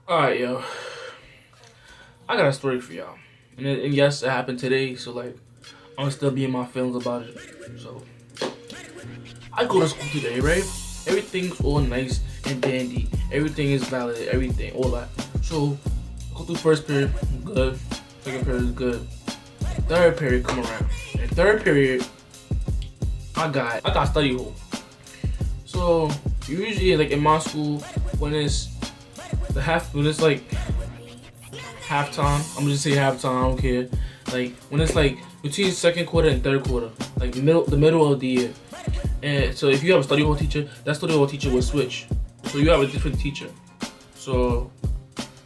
Alright, yo. I got a story for y'all. And yes, it happened today, so like, I'm gonna still be in my feelings about it. So, I go to school today, right? Everything's all nice and dandy. Everything is valid, everything, all that. So, I go through first period, good. Second period is good. Third period come around. And third period, I got study hall. So, usually like in my school, when it's like halftime, I'm gonna just say halftime, I don't care. Like when it's like between second quarter and third quarter, like the middle of the year. And so if you have a study hall teacher, that study hall teacher will switch. So you have a different teacher. So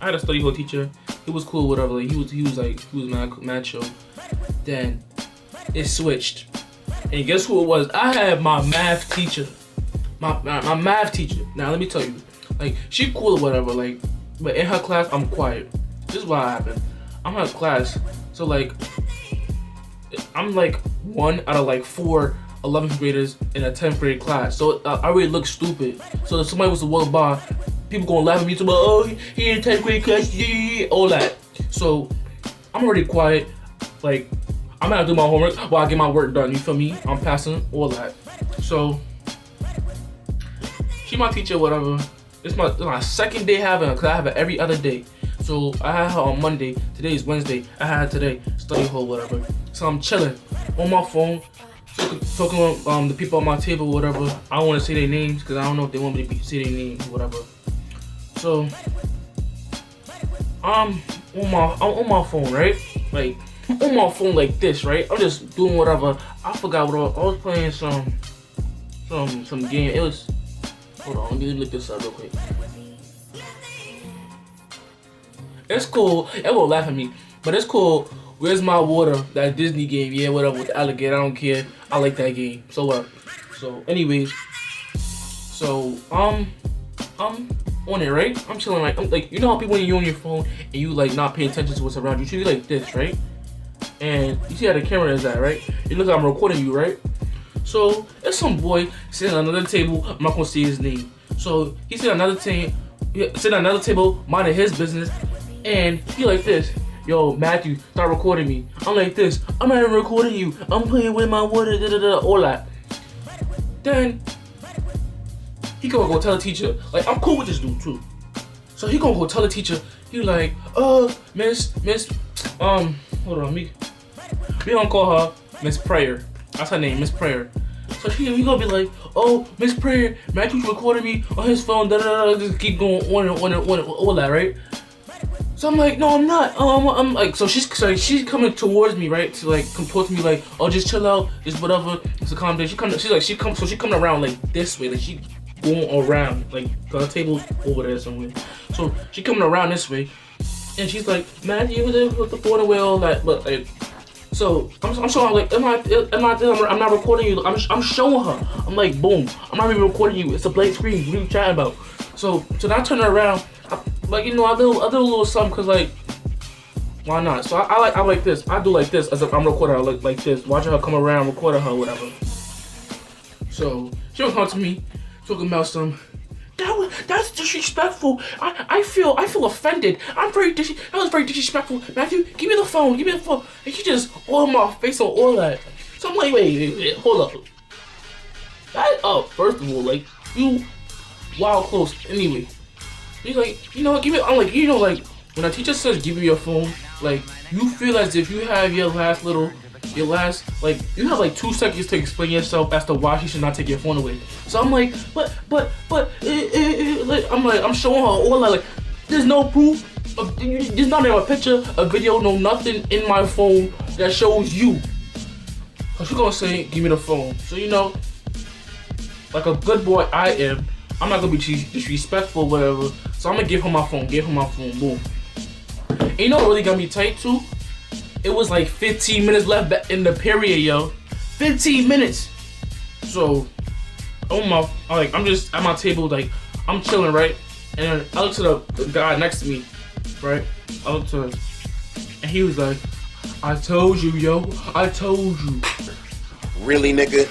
I had a study hall teacher. He was cool, whatever. Like, he was mad chill. Then it switched. And guess who it was? I had my math teacher. My math teacher. Now let me tell you. Like, she cool or whatever, like, but in her class, I'm quiet. This is what happened. I'm in her class, so like, I'm like one out of like 4 11th graders in a 10th grade class. So I really look stupid. So if somebody was to walk by, people gonna laugh at me, oh, he in 10th grade class, all that. So I'm already quiet. Like, I'm gonna do my homework while I get my work done, you feel me? I'm passing, all that. So, she my teacher, whatever. It's my second day having her, because I have it every other day. So I had her on Monday. Today is Wednesday. I had her today, study hall, whatever. So I'm chilling on my phone, talking to the people at my table, whatever. I don't want to say their names because I don't know if they want me to say their names, whatever. So I'm on my phone, right? Like, I'm on my phone like this, right? I'm just doing whatever. I forgot what I was playing some game. It was. Hold on, let me look this up real quick. It's cool. Everyone laugh at me, but it's cool. Where's My Water? That Disney game, yeah, whatever, with the alligator. I don't care. I like that game. So what? So, anyways, so I'm on it, right? I'm chilling, like, you know how people when you're on your phone and you like not paying attention to what's around you, should be like this, right? And you see how the camera is at, right? You look like I'm recording you, right? So there's some boy sitting at another table. I'm not gonna say his name. So he sitting at another table, minding his business, and he like this. Yo, Matthew, start recording me. I'm like this. I'm not even recording you. I'm playing with my water, all that. Then he gonna go tell the teacher. Like, I'm cool with this dude too. So he gonna go tell the teacher. He like, Miss, hold on, we gonna call her Miss Prayer. That's her name, Miss Prayer. So he gonna be like, oh, Miss Prayer, Matthew's recording me on his phone, just keep going on and all that, right? So I'm like, no, I'm not. I'm like, so she's coming towards me, right? To like come towards me, like, oh, just chill out, just whatever. It's a calm day. She coming around like this way, like she going around, like the table's over there somewhere. So she coming around this way, and she's like, Matthew, with the phone away, all that, but like. So I'm showing her, like, I'm not recording you. I'm showing her. I'm like, boom. I'm not even recording you. It's a blank screen. What are you chatting about? So now I turn her around. I do a little something because, like, why not? So I like this. I do like this as if I'm recording her like this, watching her come around, recording her, whatever. So she will come to me, talking about some. That's disrespectful. I feel offended. That was very disrespectful. Matthew, give me the phone. And she just all in my face on all that. So I'm like, wait, hold up. First of all, like, you wild close anyway. He's like, you know, give me. I'm like, you know, like, when a teacher says give me your phone, like, you feel as if you have you have like 2 seconds to explain yourself as to why she should not take your phone away. So I'm like, I'm showing her all that, like, there's no proof, there's not even a picture, a video, no nothing in my phone that shows you. So she's gonna say, give me the phone. So, you know, like a good boy I am, I'm not gonna be disrespectful, whatever. So I'm gonna give her my phone, boom. And you know what really got me tight too? It was like 15 minutes left in the period, yo. 15 minutes. So, I'm just at my table, like, I'm chilling, right? And then I look to the guy next to me, right? I look to him, and he was like, I told you, yo. I told you. Really, nigga?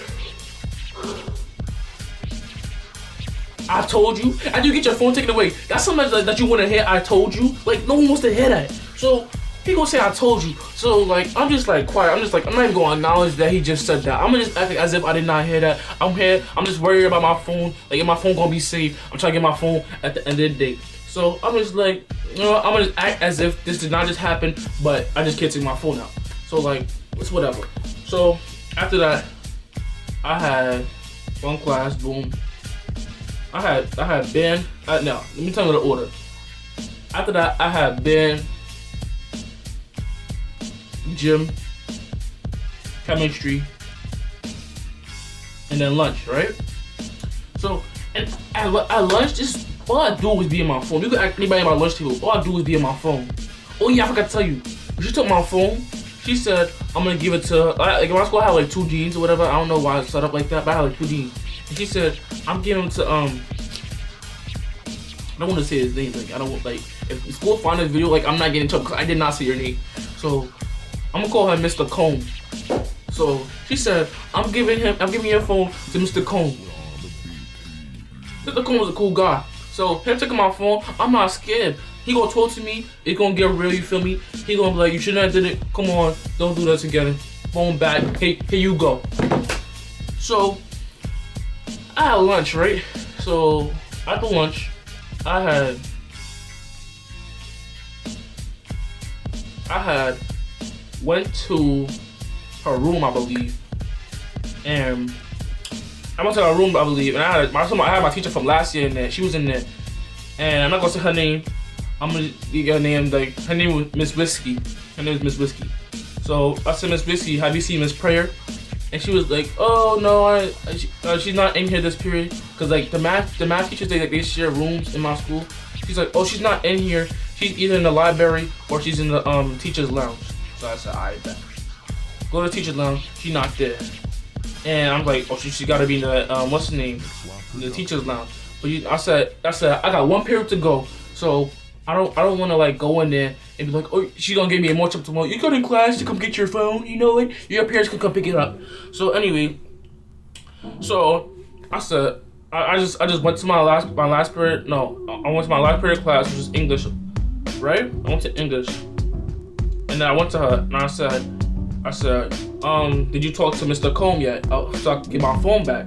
I told you. After you get your phone taken away, that's something that you want to hear. I told you. Like, no one wants to hear that. So he gonna say I told you. So like, I'm just like quiet. I'm just like, I'm not even gonna acknowledge that he just said that. I'm gonna just act as if I did not hear that. I'm here. I'm just worried about my phone. Like, if my phone gonna be safe. I'm trying to get my phone at the end of the day. So I'm just like, you know, I'm gonna just act as if this did not just happen, but I just can't take my phone out. So like, it's whatever. So after that, I had one class, boom. I had band. No, let me tell you the order. After that, I had band, gym, chemistry, and then lunch, right? So, and at lunch, just all I do is be on my phone. You could ask anybody at my lunch table. All I do is be on my phone. Oh yeah, I forgot to tell you. When she took my phone, she said, I'm gonna give it to, like in my school I had like 2 deans or whatever. I don't know why it's set up like that, but I had like 2 deans. And she said, I'm giving it to, I don't want to say his name, like, I don't want, like, if the school find this video, like, I'm not getting in trouble, because I did not say your name. So, I'm gonna call her Mr. Cone. So, she said, I'm giving your phone to Mr. Cone. Mr. Cone was a cool guy. So, him taking my phone, I'm not scared. He gonna talk to me, it's gonna get real, you feel me? He gonna be like, you shouldn't have did it, come on, don't do that together. Phone back, hey, here you go. So, I had lunch, right? So, after lunch, I had went to her room, I believe, and I went to her room, I believe, and I had my teacher from last year in there. She was in there, and I'm not gonna say her name. I'm gonna get her name. Like, her name was Miss Whiskey. Her name is Miss Whiskey. So I said, Miss Whiskey, have you seen Miss Prayer? And she was like, oh no, she's not in here this period, cause like the math teachers, they share rooms in my school. She's like, oh, she's not in here. She's either in the library or she's in the teacher's lounge. So I said, alright, bet. Go to the teacher's lounge. She's not there. And I'm like, oh, she gotta be in the what's the name? The teacher's lounge. But I said, I got 1 period to go, so I don't want to like go in there and be like, oh, she's gonna give me a more trouble tomorrow. You got in class to come get your phone, you know it. Your parents can come pick it up. So anyway, so I said, I just went to my last period. No, I went to my last period class, which is English, right? I went to English, and then I went to her and I said, did you talk to Mr. Combe yet? So I could get my phone back.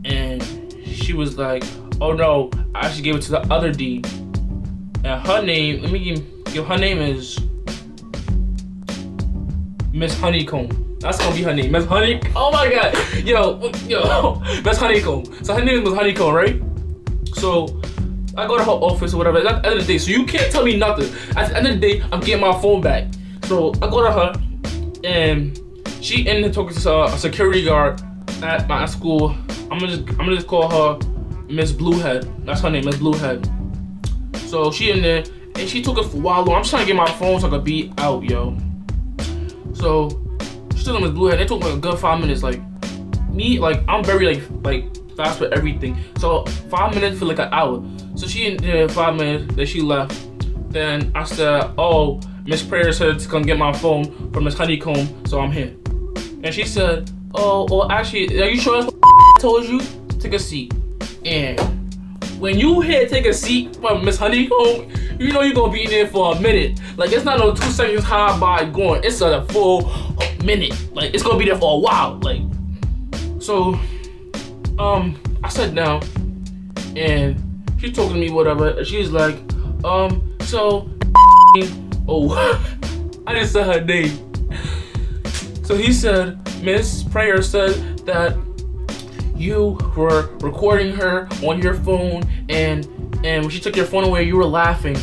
And she was like, oh no, I actually gave it to the other dean. And her name, let me give her name is Miss Honeycomb. That's gonna be her name, Miss Honey. Oh my god, yo, Miss Honeycomb. So her name is Miss Honeycomb, right? So I go to her office or whatever. At the end of the day, so you can't tell me nothing. At the end of the day, I'm getting my phone back. So I go to her, and she ended up talking to a security guard at my school. I'm gonna just call her Miss Bluehead. That's her name, Miss Bluehead. So she in there, and she took it for a while. I'm just trying to get my phone so I could be out, yo. So she took Miss Bluehead. It took like a good 5 minutes. Like me, like I'm very like fast with everything. So 5 minutes feel like an hour. So she in there 5 minutes. Then she left. Then I said, oh, Miss Prayer said to come get my phone from Miss Honeycomb, so I'm here. And she said, oh, actually, are you sure that's what I told you? Take a seat. And when you hear take a seat from Miss Honeycomb, you know you're gonna be in there for a minute. Like, it's not no 2 seconds high by going. It's a full minute. Like, it's gonna be there for a while. Like, so, I sat down, and she talking to me, whatever. And she's like, so, oh, I didn't say her name. So he said, Miss Prayer said that you were recording her on your phone, and when she took your phone away, you were laughing.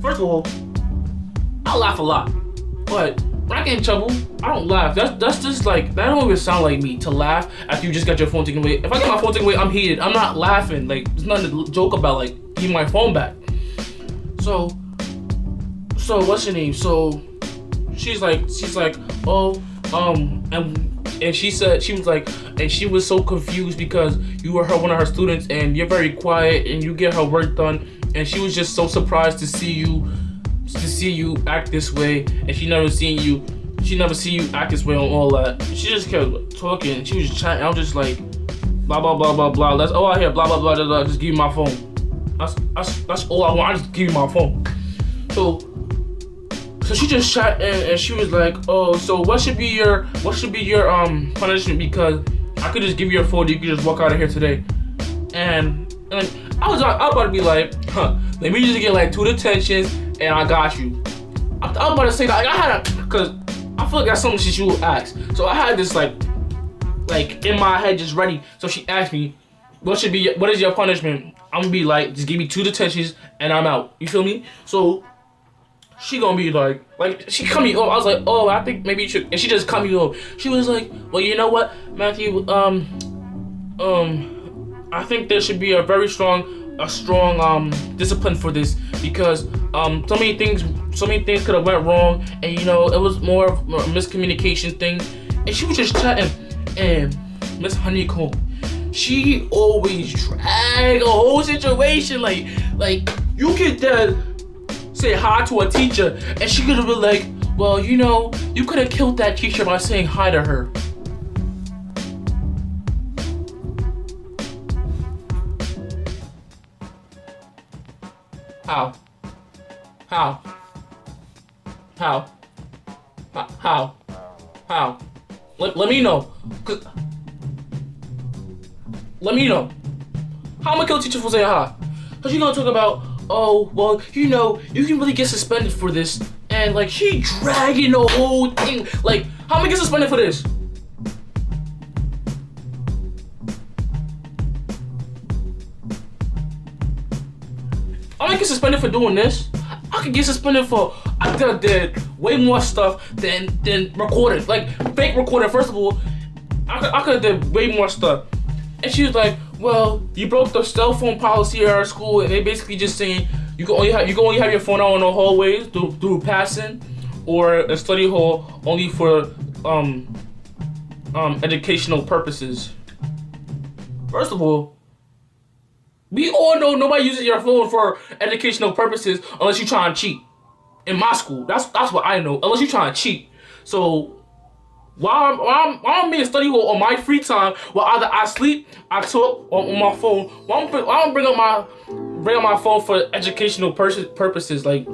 First of all, I laugh a lot, but when I get in trouble, I don't laugh. That's just like, that don't even sound like me to laugh after you just got your phone taken away. If I get my phone taken away, I'm heated. I'm not laughing. Like, there's nothing to joke about. Like, give my phone back. So what's your name? So she's like, oh, and she said, she was like, and she was so confused because you were one of her students, and you're very quiet and you get her work done, and she was just so surprised to see you act this way, and she never seen you she never see you act this way and all that. She just kept talking. She was just chatting. I'm just like, blah blah blah blah blah. That's all I hear. Blah blah blah blah blah. Just give me my phone. That's all I want. I just give you my phone. So she just chat and she was like, oh, so what should be your punishment, because I could just give you your phone. You could just walk out of here today. And I was about to be like, let me just get like 2 detentions and I got you. I was about to say that, like, I had because I feel like that's something she would ask. So I had this like in my head just ready. So she asked me, what is your punishment? I'm gonna be like, just give me 2 detentions and I'm out. You feel me? So she gonna be like she cut me off. I was like, oh, I think maybe you should, and she just cut me off. She was like, well, you know what, Matthew, I think there should be a very strong discipline for this, because so many things could have went wrong, and you know, it was more of a miscommunication thing. And she was just chatting, and Miss Honeycomb, she always drag a whole situation like you could say hi to a teacher and she could have been like, well, you know, you could have killed that teacher by saying hi to her. How? Let me know. Let me know. How am I gonna kill a teacher for saying hi? Cause you gonna talk about, oh, well, you know, you can really get suspended for this. And like, she dragging the whole thing. Like, how am I get suspended for this? I might get suspended for doing this. I could get suspended for, I did way more stuff than recording. Like, fake recording. First of all, I could have did way more stuff. And she was like, well, you broke the cell phone policy at our school, and they basically just saying you can only have your phone out in the hallways through passing, or a study hall only for educational purposes. First of all, we all know nobody uses your phone for educational purposes unless you try and cheat. In my school, that's what I know. Unless you try and cheat. So while I'm in study hall on my free time, while either I sleep, I talk on my phone. While I'm bring up my phone for educational purposes. Like, why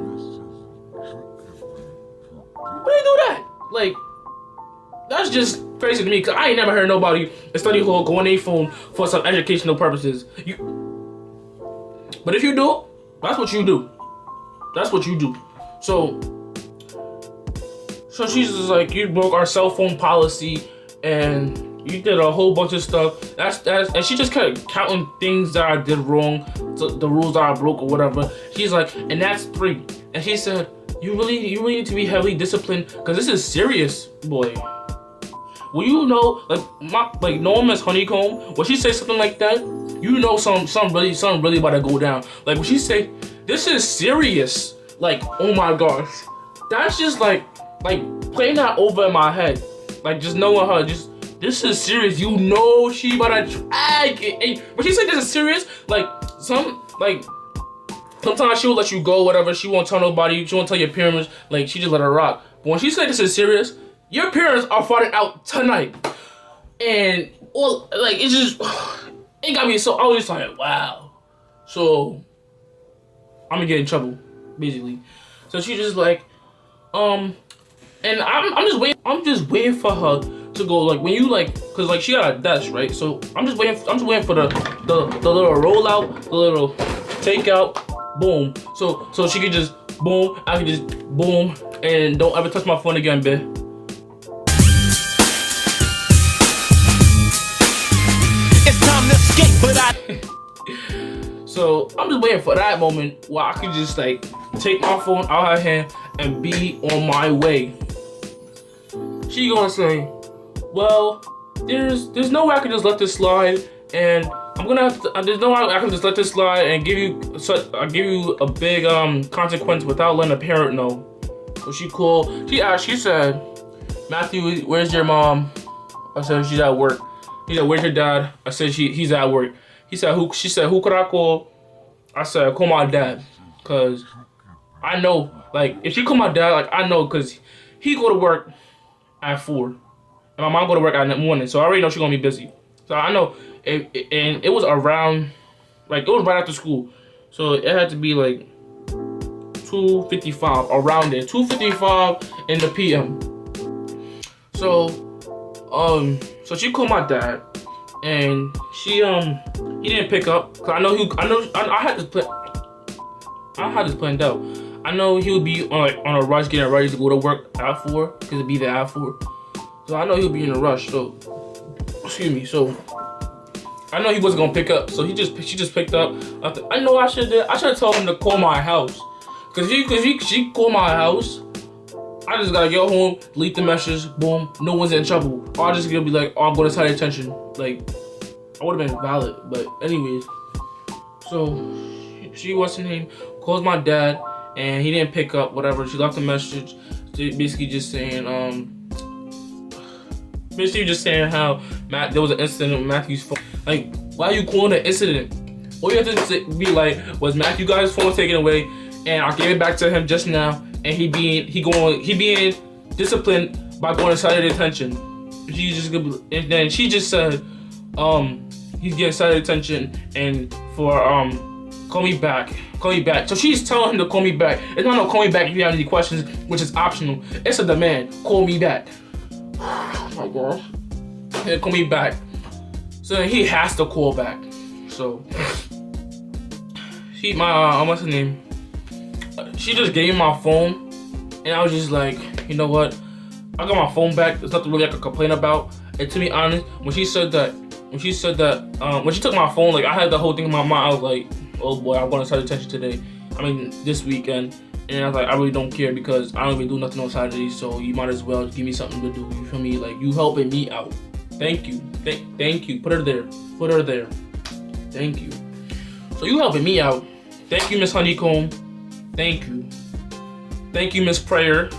do you do that? Like, that's just crazy to me, because I ain't never heard nobody in study hall go on their phone for some educational purposes. But if you do, that's what you do. That's what you do. So she's just like, you broke our cell phone policy and you did a whole bunch of stuff. That's and she just kept counting things that I did wrong, the rules that I broke or whatever. She's like, and that's 3. And she said, you really need to be heavily disciplined, because this is serious, boy. Well, you know, like knowing Miss Honeycomb, when she say something like that, you know something really about to go down. Like when she say, this is serious, like, oh my gosh, that's just like playing that over in my head, like just knowing her, just this is serious. You know she about to drag it. And when she say this is serious, like sometimes she will let you go, whatever. She won't tell nobody. She won't tell your parents. Like, she just let her rock. But when she say this is serious, your parents are finding out tonight. And, well, like, it's just, it got me so, I was just like, wow. So, I'm gonna get in trouble, basically. So she just like, and I'm just waiting for her to go, like, when you, like, cause, like, she got a desk, right? So, I'm just waiting for the little rollout, the little takeout, boom. So she could just, boom, I can just, boom, and don't ever touch my phone again, bitch. So I'm just waiting for that moment where I could just like take my phone out of her hand and be on my way. She gonna say, well, there's no way I can just let this slide, and I'm gonna have to, there's no way I can just let this slide and give you a big consequence without letting a parent know. So she called. She said, Matthew, where's your mom? I said, she's at work. He said, where's your dad? I said, he's at work. He said, who? She said, who could I call? I said, call my dad, cause I know, like, if she call my dad, like, I know, cause he go to work at 4. And my mom go to work at the morning, so I already know she's gonna be busy. So I know, and it was around, like, it was right after school. So it had to be like 2:55, around there. 2:55 in the PM. So she called my dad, and he didn't pick up, cause I had this planned out. I know he would be on a rush getting ready to go to work at 4, cause it'd be there at 4. So I know he'll be in a rush. So excuse me. So I know he wasn't gonna pick up. So she just picked up. I know I should have told him to call my house, cause she called my house. I just gotta get home, delete the message, boom, no one's in trouble. Or I just gonna be like, oh, I'm going to side attention. Like, I would have been valid, but anyways. So she what's her name, calls my dad, and he didn't pick up, whatever. She left a message, basically just saying, how there was an incident with Matthew's phone. Like, why are you calling an incident? All you have to be like, was Matthew got his phone taken away, and I gave it back to him just now, and he being disciplined by going to side detention. And then she just said, he's getting side detention, and for call me back. So she's telling him to call me back. It's not no call me back if you have any questions, which is optional. It's a demand. Call me back. Oh my gosh. Yeah, call me back. So he has to call back. So what's her name? She just gave me my phone, and I was just like, you know what? I got my phone back. There's nothing really I could complain about. And to be honest, when she took my phone, like, I had the whole thing in my mind. I was like, oh boy, I'm going to side detention today. I mean, this weekend. And I was like, I really don't care, because I don't even do nothing on Saturdays, so you might as well give me something to do. You feel me? Like, you helping me out. Thank you. Thank you. Put her there. Thank you. So you helping me out. Thank you, Miss Honeycomb. Thank you. Thank you, Miss Prayer.